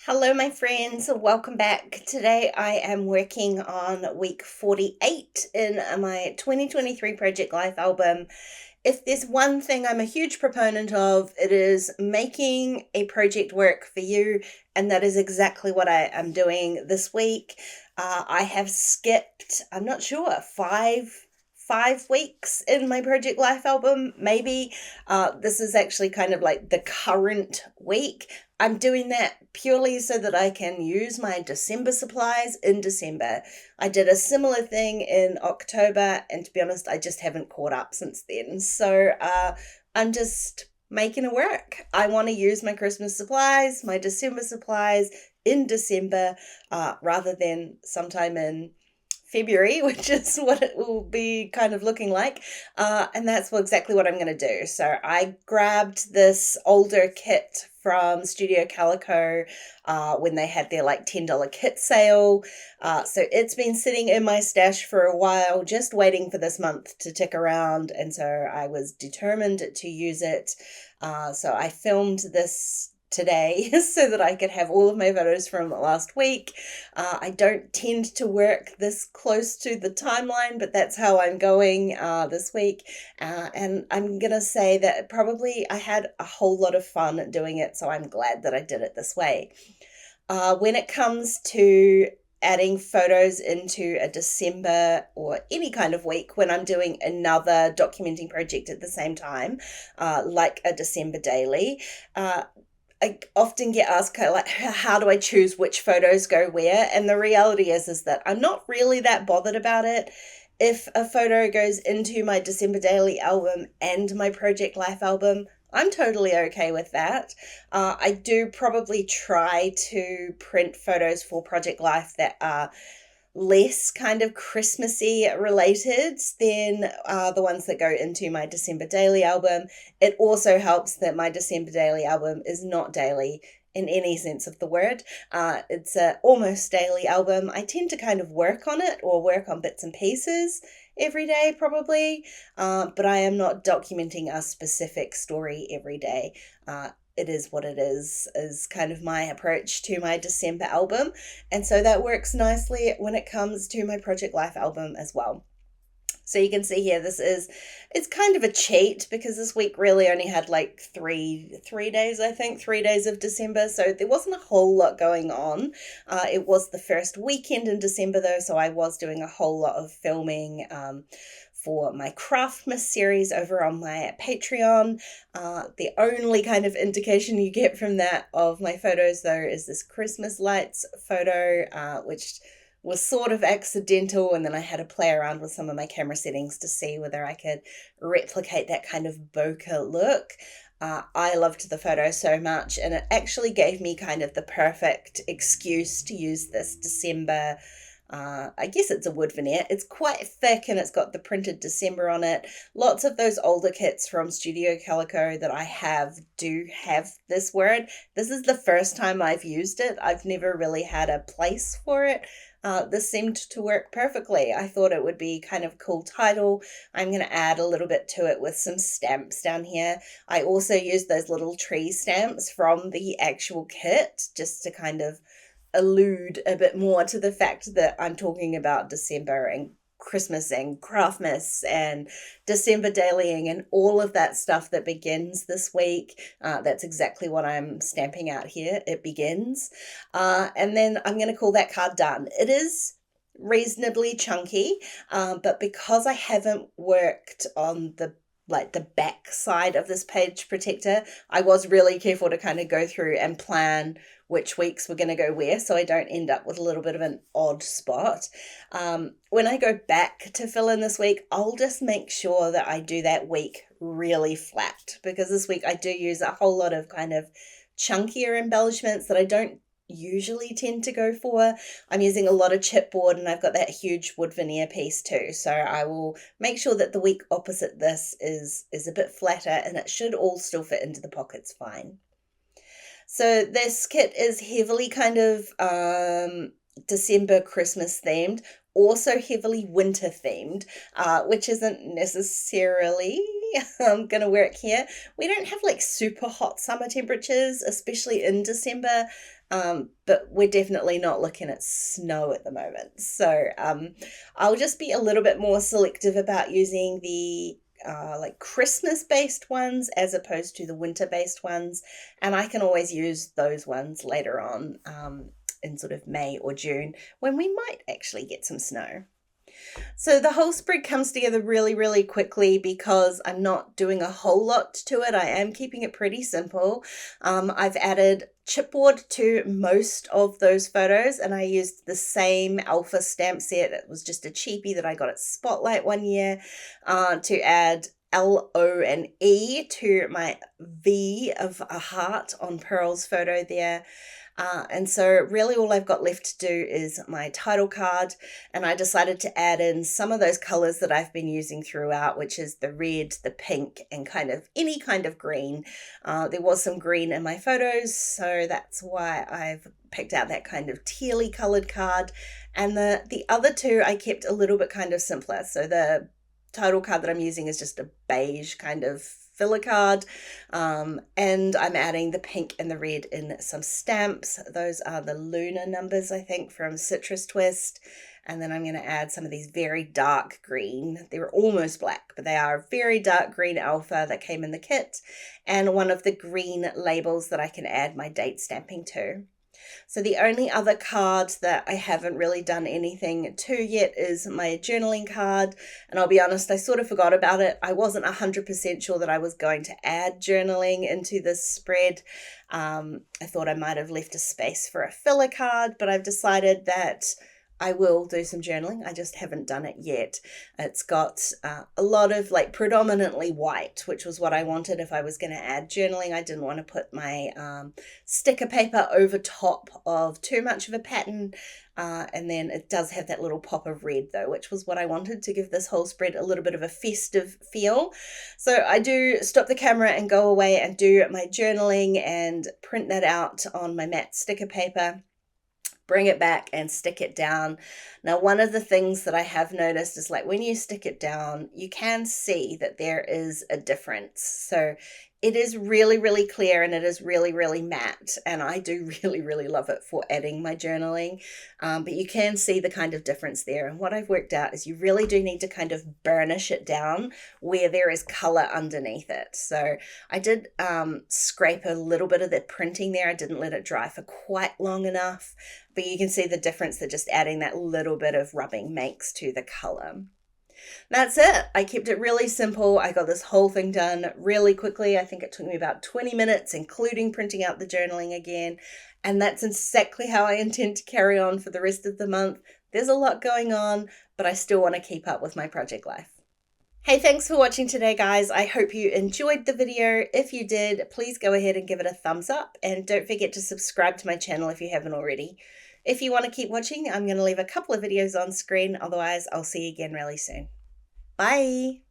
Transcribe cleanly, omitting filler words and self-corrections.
Hello, my friends. Welcome back. Today I am working on week 48 in my 2023 Project Life album. If there's one thing I'm a huge proponent of, it is making a project work for you, and that is exactly what I am doing this week. I have skipped, I'm not sure, five weeks in my Project Life album, maybe. This is actually kind of like the current week. I'm doing that purely so that I can use my December supplies in December. I did a similar thing in October, and to be honest, I just haven't caught up since then. So I'm just making it work. I want to use my Christmas supplies, my December supplies in December, rather than sometime in February, which is what it will be kind of looking like. And that's exactly what I'm going to do. So I grabbed this older kit from Studio Calico when they had their like $10 kit sale. So it's been sitting in my stash for a while, just waiting for this month to tick around. And so I was determined to use it. So I filmed this today so that I could have all of my photos from last week. I don't tend to work this close to the timeline, but that's how I'm going this week. And I'm going to say that probably I had a whole lot of fun doing it, so I'm glad that I did it this way. When it comes to adding photos into a December or any kind of week when I'm doing another documenting project at the same time, like a December daily, I often get asked kind of like, how do I choose which photos go where? And the reality is that I'm not really that bothered about it. If a photo goes into my December daily album and my Project Life album, I'm totally okay with that. I do probably try to print photos for Project Life that are less kind of Christmassy related than the ones that go into my December daily album. It also helps that my December daily album is not daily in any sense of the word. It's a almost daily album. I tend to kind of work on it or work on bits and pieces every day probably, but I am not documenting a specific story every day. It is what it is kind of my approach to my December album. And so that works nicely when it comes to my Project Life album as well. So you can see here, it's kind of a cheat because this week really only had like three days, I think, 3 days of December. So there wasn't a whole lot going on. It was the first weekend in December though, so I was doing a whole lot of filming, for my Craftmas series over on my Patreon. The only kind of indication you get from that of my photos though is this Christmas lights photo, which was sort of accidental, and then I had to play around with some of my camera settings to see whether I could replicate that kind of bokeh look. I loved the photo so much, and it actually gave me kind of the perfect excuse to use this December, I guess it's a wood veneer. It's quite thick and it's got the printed December on it. Lots of those older kits from Studio Calico that I have do have this word. This is the first time I've used it. I've never really had a place for it. This seemed to work perfectly. I thought it would be kind of a cool title. I'm going to add a little bit to it with some stamps down here. I also used those little tree stamps from the actual kit just to kind of allude a bit more to the fact that I'm talking about December and Christmas and Craftmas and December dailying and all of that stuff that begins this week. That's exactly what I'm stamping out here. It begins. And then I'm going to call that card done. It is reasonably chunky, but because I haven't worked on the back side of this page protector, I was really careful to kind of go through and plan which weeks we're going to go where, so I don't end up with a little bit of an odd spot. When I go back to fill in this week, I'll just make sure that I do that week really flat, because this week I do use a whole lot of kind of chunkier embellishments that I don't usually tend to go for. I'm using a lot of chipboard, and I've got that huge wood veneer piece too, so I will make sure that the week opposite this is a bit flatter, and it should all still fit into the pockets fine. So this kit is heavily kind of December Christmas themed, also heavily winter themed, which isn't necessarily going to work here. We don't have like super hot summer temperatures, especially in December. but we're definitely not looking at snow at the moment. So I'll just be a little bit more selective about using the like Christmas-based ones as opposed to the winter-based ones. And I can always use those ones later on in sort of May or June when we might actually get some snow. So the whole spread comes together really, really quickly because I'm not doing a whole lot to it. I am keeping it pretty simple. I've added chipboard to most of those photos, and I used the same alpha stamp set. It was just a cheapie that I got at Spotlight one year to add L, O, and E to my V of a heart on Pearl's photo there. And so really all I've got left to do is my title card, and I decided to add in some of those colors that I've been using throughout, which is the red, the pink, and kind of any kind of green. There was some green in my photos, so that's why I've picked out that kind of tealy colored card. And the other two I kept a little bit kind of simpler. So the title card that I'm using is just a beige kind of filler card, and I'm adding the pink and the red in some stamps. Those are the lunar numbers, I think, from Citrus Twist. And then I'm going to add some of these very dark green. They're almost black, but they are very dark green alpha that came in the kit, and one of the green labels that I can add my date stamping to. So the only other card that I haven't really done anything to yet is my journaling card. And I'll be honest, I sort of forgot about it. I wasn't 100% sure that I was going to add journaling into this spread. I thought I might have left a space for a filler card, but I've decided that I will do some journaling. I just haven't done it yet. It's got a lot of like predominantly white, which was what I wanted if I was going to add journaling. I didn't want to put my sticker paper over top of too much of a pattern. And then it does have that little pop of red though, which was what I wanted to give this whole spread a little bit of a festive feel. So I do stop the camera and go away and do my journaling and print that out on my matte sticker paper, bring it back and stick it down. Now, one of the things that I have noticed is like when you stick it down, you can see that there is a difference. So it is really, really clear and it is really, really matte. And I do really, really love it for adding my journaling. But you can see the kind of difference there. And what I've worked out is you really do need to kind of burnish it down where there is color underneath it. So I did scrape a little bit of the printing there. I didn't let it dry for quite long enough. But you can see the difference that just adding that little bit of rubbing makes to the color. That's it. I kept it really simple. I got this whole thing done really quickly. I think it took me about 20 minutes, including printing out the journaling again. And that's exactly how I intend to carry on for the rest of the month. There's a lot going on, but I still want to keep up with my project life. Hey, thanks for watching today, guys. I hope you enjoyed the video. If you did, please go ahead and give it a thumbs up. And don't forget to subscribe to my channel if you haven't already. If you want to keep watching, I'm going to leave a couple of videos on screen. Otherwise, I'll see you again really soon. Bye.